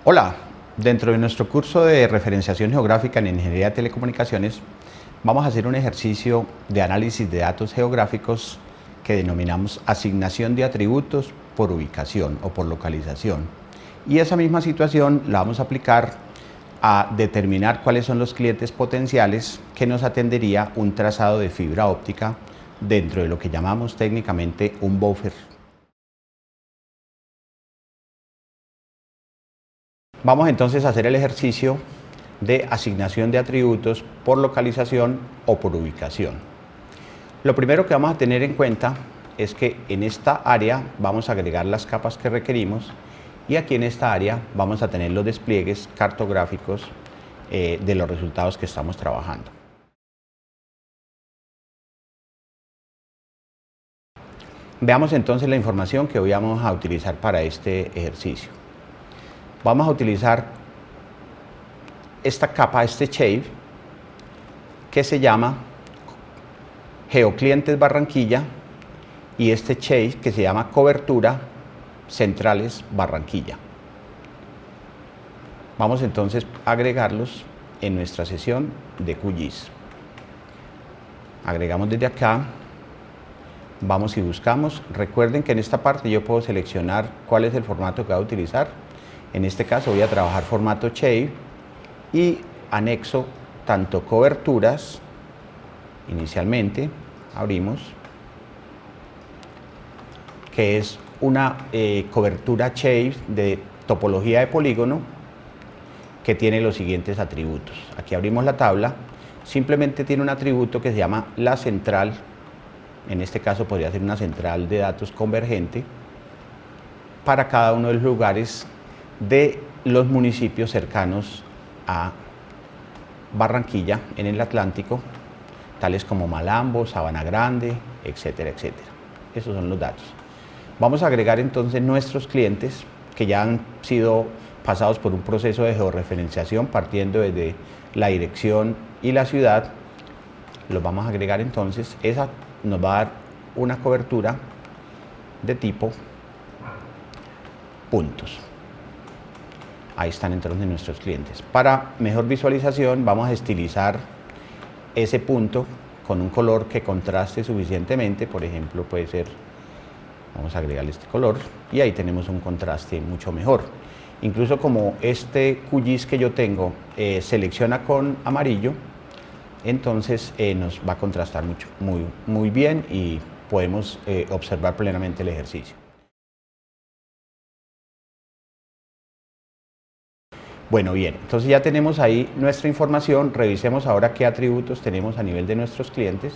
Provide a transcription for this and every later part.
Hola, dentro de nuestro curso de referenciación geográfica en Ingeniería de Telecomunicaciones vamos a hacer un ejercicio de análisis de datos geográficos que denominamos asignación de atributos por ubicación o por localización. Y esa misma situación la vamos a aplicar a determinar cuáles son los clientes potenciales que nos atendería un trazado de fibra óptica dentro de lo que llamamos técnicamente un buffer. Vamos entonces a hacer el ejercicio de asignación de atributos por localización o por ubicación. Lo primero que vamos a tener en cuenta es que en esta área vamos a agregar las capas que requerimos y aquí en esta área vamos a tener los despliegues cartográficos de los resultados que estamos trabajando. Veamos entonces la información que hoy vamos a utilizar para este ejercicio. Vamos a utilizar esta capa, este shape, que se llama Geoclientes Barranquilla, y este shape que se llama Cobertura Centrales Barranquilla. Vamos entonces a agregarlos en nuestra sesión de QGIS. Agregamos desde acá, vamos y buscamos. Recuerden que en esta parte yo puedo seleccionar cuál es el formato que voy a utilizar. En este caso voy a trabajar formato shape y anexo tanto coberturas. Inicialmente abrimos, que es una cobertura shape de topología de polígono que tiene los siguientes atributos. Aquí abrimos la tabla, simplemente tiene un atributo que se llama la central. En este caso podría ser una central de datos convergente para cada uno de los lugares de los municipios cercanos a Barranquilla en el Atlántico, tales como Malambo, Sabana Grande, etcétera, etcétera. Esos son los datos. Vamos a agregar entonces nuestros clientes que ya han sido pasados por un proceso de georreferenciación partiendo desde la dirección y la ciudad. Los vamos a agregar entonces. Esa nos va a dar una cobertura de tipo puntos. Ahí están entonces nuestros clientes. Para mejor visualización vamos a estilizar ese punto con un color que contraste suficientemente. Por ejemplo, puede ser, vamos a agregarle este color y ahí tenemos un contraste mucho mejor. Incluso como este QGIS que yo tengo selecciona con amarillo, entonces nos va a contrastar muy bien y podemos observar plenamente el ejercicio. Bueno, bien, entonces ya tenemos ahí nuestra información. Revisemos ahora qué atributos tenemos a nivel de nuestros clientes.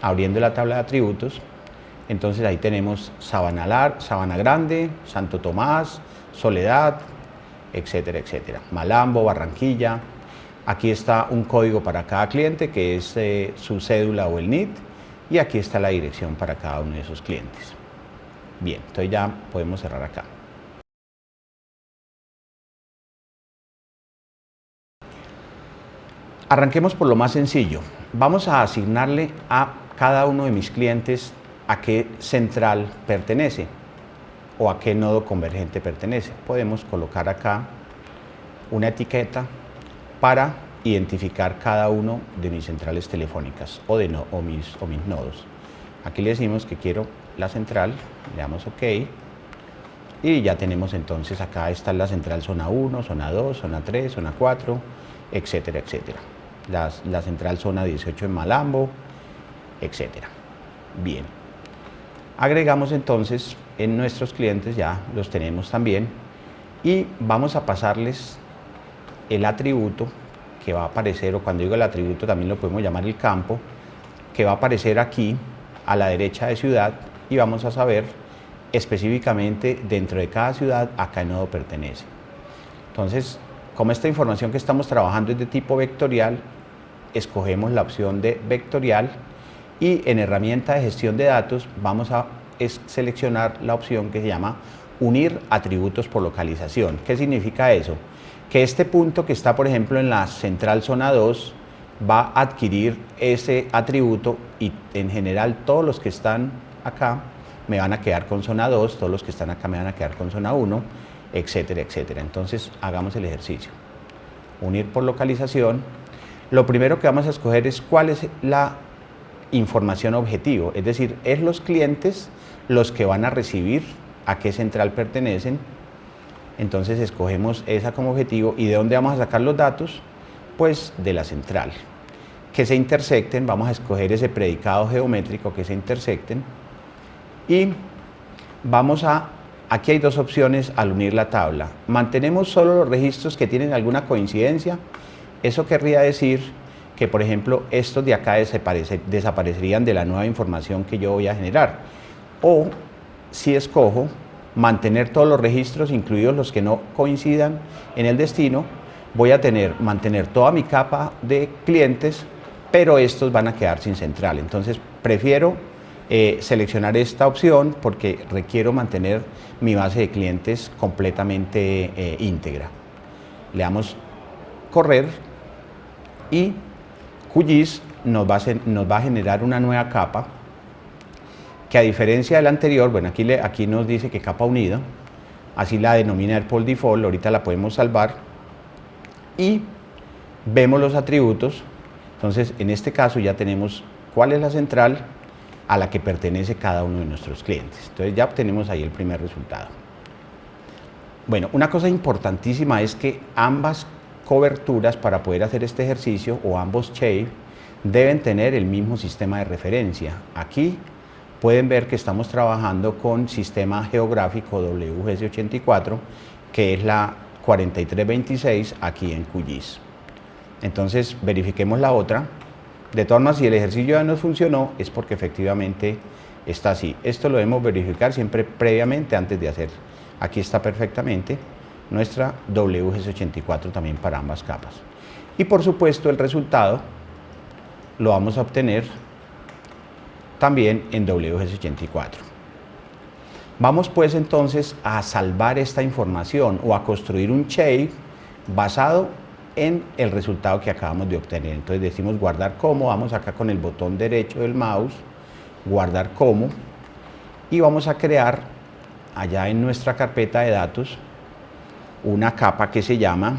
Abriendo la tabla de atributos, entonces ahí tenemos Sabana Grande, Santo Tomás, Soledad, etcétera, etcétera. Malambo, Barranquilla. Aquí está un código para cada cliente que es su cédula o el NIT, y aquí está la dirección para cada uno de esos clientes. Bien, entonces ya podemos cerrar acá. Arranquemos por lo más sencillo. Vamos a asignarle a cada uno de mis clientes a qué central pertenece o a qué nodo convergente pertenece. Podemos colocar acá una etiqueta para identificar cada uno de mis centrales telefónicas o mis nodos. Aquí le decimos que quiero la central, le damos OK y ya tenemos entonces acá está la central zona 1, zona 2, zona 3, zona 4, etcétera, etcétera. La central zona 18 en Malambo, etcétera. Bien. Agregamos entonces en nuestros clientes, ya los tenemos también, y vamos a pasarles el atributo que va a aparecer, o cuando digo el atributo también lo podemos llamar el campo, que va a aparecer aquí a la derecha de ciudad, y vamos a saber específicamente dentro de cada ciudad a qué nodo pertenece. Entonces, como esta información que estamos trabajando es de tipo vectorial, escogemos la opción de vectorial y en herramienta de gestión de datos vamos a seleccionar la opción que se llama unir atributos por localización. ¿Qué significa eso? Que este punto que está, por ejemplo, en la central zona 2 va a adquirir ese atributo y en general todos los que están acá me van a quedar con zona 2, todos los que están acá me van a quedar con zona 1 etcétera, etcétera. Entonces, hagamos el ejercicio. Unir por localización. Lo primero que vamos a escoger es cuál es la información objetivo, es decir, es los clientes los que van a recibir a qué central pertenecen. Entonces escogemos esa como objetivo. ¿Y de dónde vamos a sacar los datos? Pues de la central. Que se intersecten, vamos a escoger ese predicado geométrico, que se intersecten. Y vamos a, aquí hay dos opciones al unir la tabla. Mantenemos solo los registros que tienen alguna coincidencia. Eso querría decir que, por ejemplo, estos de acá desaparecerían de la nueva información que yo voy a generar. O si escojo mantener todos los registros, incluidos los que no coincidan en el destino, voy a mantener toda mi capa de clientes, pero estos van a quedar sin central. Entonces prefiero seleccionar esta opción porque requiero mantener mi base de clientes completamente íntegra. Le damos correr y QGIS nos va a generar una nueva capa que, a diferencia de la anterior, bueno, aquí nos dice que capa unida, así la denomina el por default, ahorita la podemos salvar y vemos los atributos. Entonces, en este caso ya tenemos cuál es la central a la que pertenece cada uno de nuestros clientes. Entonces ya obtenemos ahí el primer resultado. Bueno, una cosa importantísima es que ambas coberturas, para poder hacer este ejercicio, o ambos shape, deben tener el mismo sistema de referencia. Aquí pueden ver que estamos trabajando con sistema geográfico WGS84, que es la 4326 aquí en QGIS. Entonces verifiquemos la otra. De todas maneras, si el ejercicio ya nos funcionó, es porque efectivamente está así. Esto lo debemos verificar siempre previamente antes de hacer. Aquí está perfectamente nuestra WGS84 también para ambas capas. Y por supuesto el resultado lo vamos a obtener también en WGS84. Vamos pues entonces a salvar esta información o a construir un shape basado en el resultado que acabamos de obtener. Entonces decimos guardar como, vamos acá con el botón derecho del mouse, guardar como, y vamos a crear allá en nuestra carpeta de datos una capa que se llama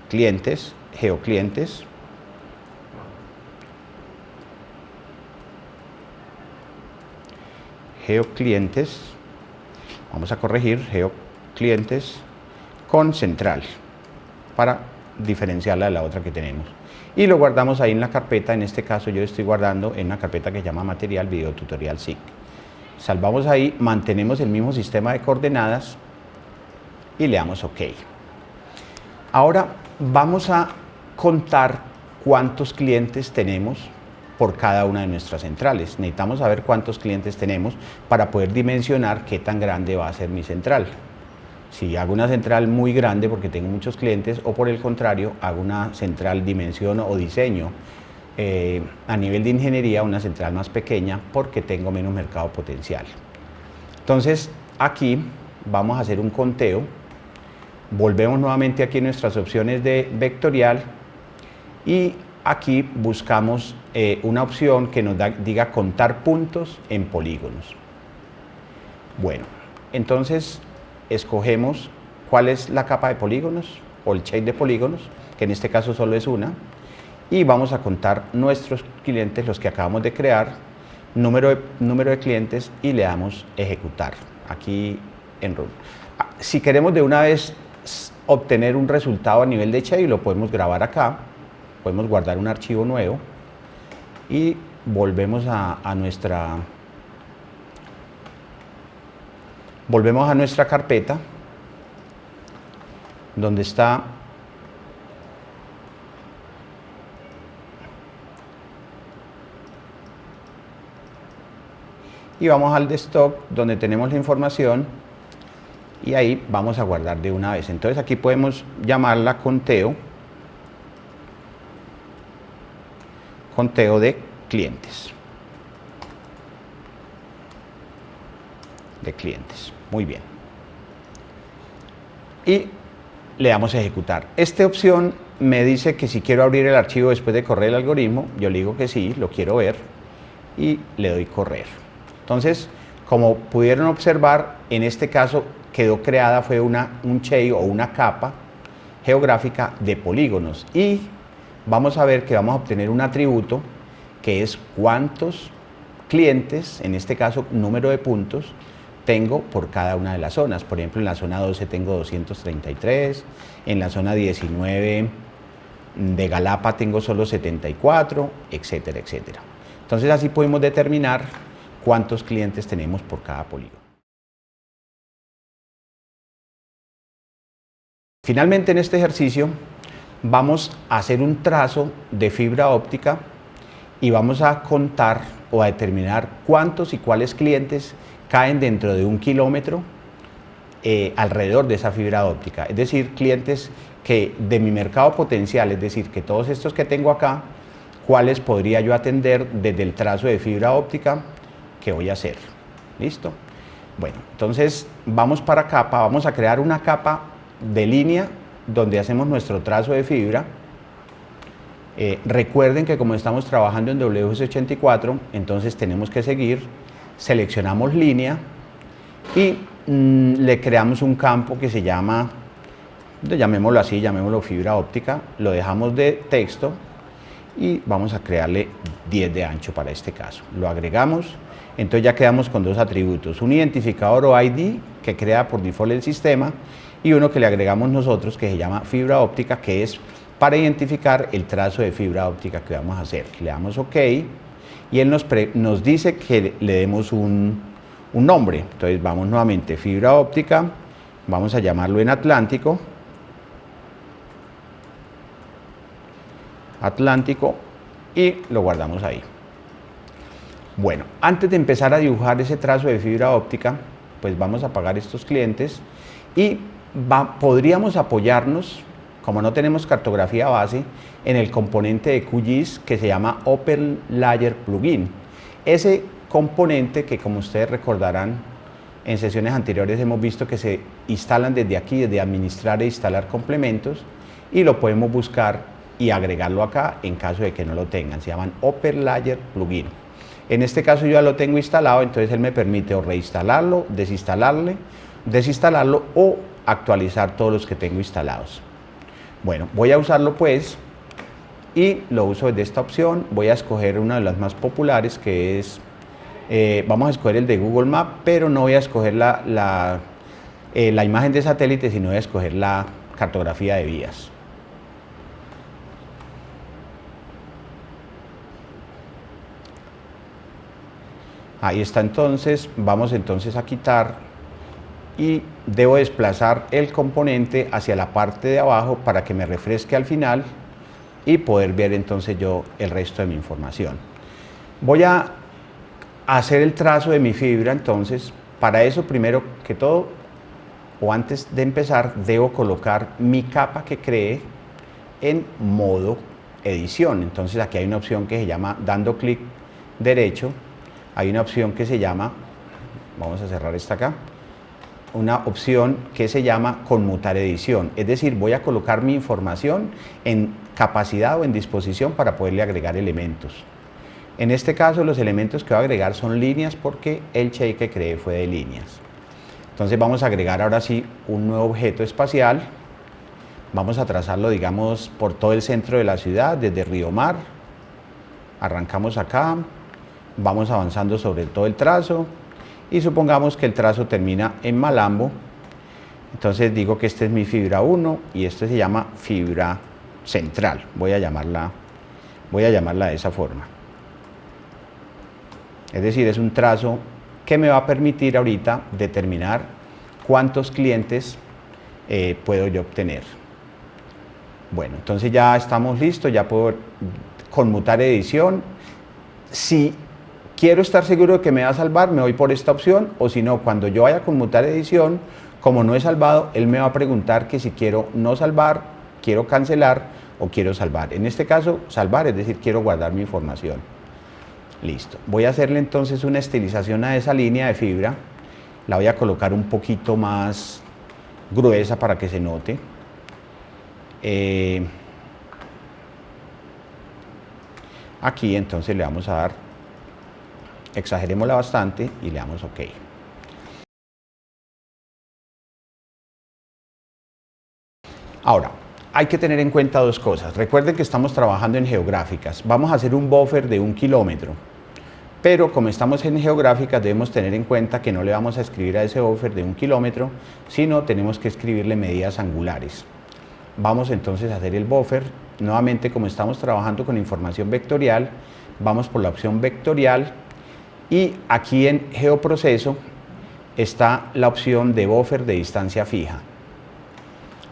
clientes, geoclientes. Geoclientes, vamos a corregir, geoclientes con central para diferenciarla de la otra que tenemos. Y lo guardamos ahí en la carpeta. En este caso yo estoy guardando en una carpeta que se llama material video tutorial SIG. Salvamos ahí, mantenemos el mismo sistema de coordenadas y le damos OK. Ahora vamos a contar cuántos clientes tenemos por cada una de nuestras centrales. Necesitamos saber cuántos clientes tenemos para poder dimensionar qué tan grande va a ser mi central. Si hago una central muy grande porque tengo muchos clientes, o por el contrario, hago una central dimensiono o diseño a nivel de ingeniería, una central más pequeña porque tengo menos mercado potencial. Entonces aquí vamos a hacer un conteo. Volvemos nuevamente aquí en nuestras opciones de vectorial y aquí buscamos una opción que nos diga contar puntos en polígonos. Bueno, entonces escogemos cuál es la capa de polígonos o el shape de polígonos, que en este caso solo es una, y vamos a contar nuestros clientes, los que acabamos de crear, número de clientes, y le damos ejecutar aquí en Run. Si queremos de una vez obtener un resultado a nivel de shape, lo podemos grabar acá, podemos guardar un archivo nuevo y volvemos a nuestra carpeta donde está y vamos al desktop donde tenemos la información y ahí vamos a guardar de una vez. Entonces aquí podemos llamarla conteo de clientes. Muy bien. Y le damos a ejecutar. Esta opción me dice que si quiero abrir el archivo después de correr el algoritmo, yo le digo que sí, lo quiero ver y le doy correr. Entonces, Como pudieron observar, en este caso quedó creada fue un shade o una capa geográfica de polígonos, y vamos a ver que vamos a obtener un atributo que es cuántos clientes, en este caso número de puntos, tengo por cada una de las zonas. Por ejemplo, en la zona 12 tengo 233, en la zona 19 de Galapa tengo solo 74, etcétera, etcétera. Entonces así podemos determinar cuántos clientes tenemos por cada polígono. Finalmente, en este ejercicio vamos a hacer un trazo de fibra óptica y vamos a contar o a determinar cuántos y cuáles clientes caen dentro de 1 kilómetro alrededor de esa fibra óptica. Es decir, clientes que de mi mercado potencial, es decir, que todos estos que tengo acá, cuáles podría yo atender desde el trazo de fibra óptica que voy a hacer. ¿Listo? Bueno, entonces vamos para capa, vamos a crear una capa de línea donde hacemos nuestro trazo de fibra. Recuerden que como estamos trabajando en WS84, entonces tenemos que seguir, seleccionamos línea y le creamos un campo que se llama, llamémoslo así, llamémoslo fibra óptica, lo dejamos de texto y vamos a crearle 10 de ancho para este caso. Lo agregamos, entonces ya quedamos con dos atributos, un identificador o ID que crea por default el sistema y uno que le agregamos nosotros que se llama fibra óptica, que es para identificar el trazo de fibra óptica que vamos a hacer. Le damos OK y él nos dice que le demos un nombre. Entonces vamos nuevamente, fibra óptica, vamos a llamarlo en Atlántico, y lo guardamos ahí. Bueno, antes de empezar a dibujar ese trazo de fibra óptica, pues vamos a apagar estos clientes y podríamos apoyarnos, como no tenemos cartografía base, en el componente de QGIS que se llama Open Layer Plugin. Ese componente que, como ustedes recordarán, en sesiones anteriores hemos visto que se instalan desde aquí, desde administrar e instalar complementos, y lo podemos buscar y agregarlo acá en caso de que no lo tengan. Se llaman Open Layer Plugin. En este caso yo ya lo tengo instalado, entonces él me permite o reinstalarlo, desinstalarlo o actualizar todos los que tengo instalados. Bueno, voy a usarlo pues y lo uso desde esta opción. Voy a escoger una de las más populares, que es, vamos a escoger el de Google Maps, pero no voy a escoger la imagen de satélite, sino voy a escoger la cartografía de vías. Ahí está, entonces vamos entonces a quitar y debo desplazar el componente hacia la parte de abajo para que me refresque al final y poder ver entonces yo el resto de mi información. Voy a hacer el trazo de mi fibra, entonces para eso primero que todo o antes de empezar debo colocar mi capa que creé en modo edición. Entonces aquí hay una opción que se llama, dando clic derecho, hay una opción que se llama, vamos a cerrar esta acá, una opción que se llama conmutar edición, es decir, voy a colocar mi información en capacidad o en disposición para poderle agregar elementos. En este caso los elementos que voy a agregar son líneas porque el shape que creé fue de líneas. Entonces vamos a agregar ahora sí un nuevo objeto espacial, vamos a trazarlo digamos por todo el centro de la ciudad, desde Río Mar, arrancamos acá, vamos avanzando sobre todo el trazo y supongamos que el trazo termina en Malambo, entonces digo que esta es mi fibra 1 y este se llama fibra central, voy a llamarla de esa forma. Es decir, es un trazo que me va a permitir ahorita determinar cuántos clientes puedo yo obtener. Bueno, entonces ya estamos listos, ya puedo conmutar edición. Si quiero estar seguro de que me va a salvar, me voy por esta opción, o si no, cuando yo vaya a conmutar edición, como no he salvado, él me va a preguntar que si quiero no salvar, quiero cancelar o quiero salvar. En este caso, salvar, es decir, quiero guardar mi información. Listo. Voy a hacerle entonces una estilización a esa línea de fibra. La voy a colocar un poquito más gruesa para que se note. Aquí entonces le vamos a dar exagerémosla bastante y le damos OK. Ahora, hay que tener en cuenta dos cosas. Recuerden que estamos trabajando en geográficas. Vamos a hacer un buffer de 1 kilómetro. Pero como estamos en geográficas, debemos tener en cuenta que no le vamos a escribir a ese buffer de 1 kilómetro, sino tenemos que escribirle medidas angulares. Vamos entonces a hacer el buffer. Nuevamente, como estamos trabajando con información vectorial, vamos por la opción vectorial y aquí en geoproceso está la opción de buffer de distancia fija.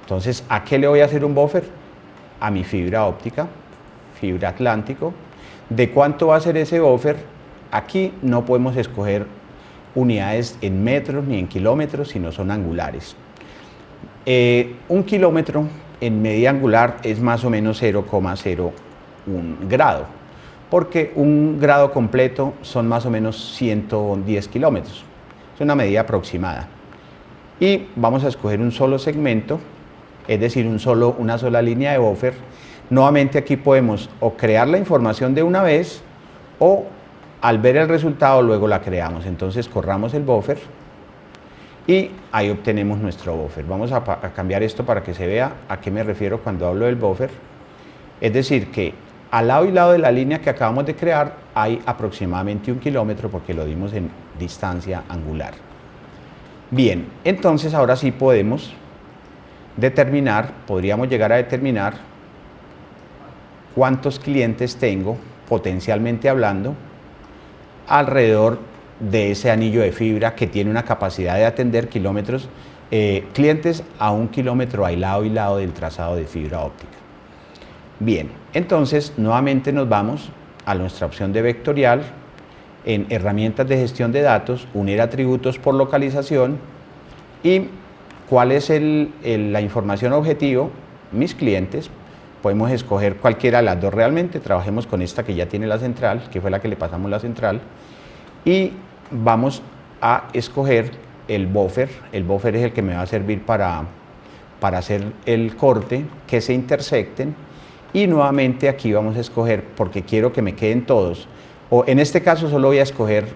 Entonces, ¿a qué le voy a hacer un buffer? A mi fibra óptica, fibra Atlántico. ¿De cuánto va a ser ese buffer? Aquí no podemos escoger unidades en metros ni en kilómetros, sino son angulares. 1 kilómetro en medida angular es más o menos 0,01 grado, porque un grado completo son más o menos 110 kilómetros. Es una medida aproximada. Y vamos a escoger un solo segmento, es decir, una sola línea de buffer. Nuevamente aquí podemos o crear la información de una vez o al ver el resultado luego la creamos. Entonces corramos el buffer y ahí obtenemos nuestro buffer. Vamos a cambiar esto para que se vea a qué me refiero cuando hablo del buffer. Es decir, que al lado y lado de la línea que acabamos de crear hay aproximadamente 1 kilómetro porque lo dimos en distancia angular. Bien, entonces ahora sí podemos podríamos llegar a determinar cuántos clientes tengo, potencialmente hablando, alrededor de ese anillo de fibra que tiene una capacidad de atender clientes a 1 kilómetro a lado y lado del trazado de fibra óptica. Bien, entonces nuevamente nos vamos a nuestra opción de vectorial, en herramientas de gestión de datos, unir atributos por localización y cuál es la información objetivo, mis clientes. Podemos escoger cualquiera de las dos realmente, trabajemos con esta que ya tiene la central, que fue la que le pasamos la central, y vamos a escoger el buffer. El buffer es el que me va a servir para hacer el corte, que se intersecten, y nuevamente aquí vamos a escoger, porque quiero que me queden todos, o en este caso solo voy a escoger,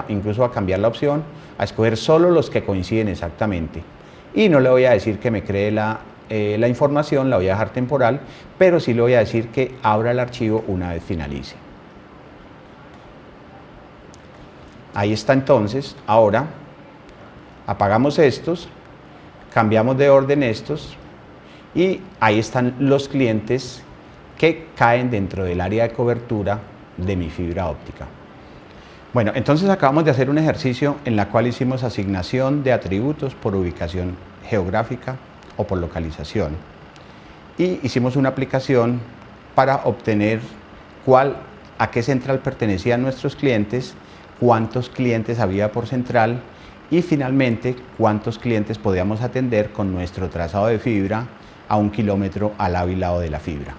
incluso a cambiar la opción, a escoger solo los que coinciden exactamente, y no le voy a decir que me cree la información, la voy a dejar temporal, pero sí le voy a decir que abra el archivo una vez finalice. Ahí está entonces. Ahora apagamos estos, cambiamos de orden estos y ahí están los clientes que caen dentro del área de cobertura de mi fibra óptica. Bueno, entonces acabamos de hacer un ejercicio en la cual hicimos asignación de atributos por ubicación geográfica o por localización y hicimos una aplicación para obtener a qué central pertenecían nuestros clientes, cuántos clientes había por central y finalmente cuántos clientes podíamos atender con nuestro trazado de fibra a 1 kilómetro al lado y lado de la fibra.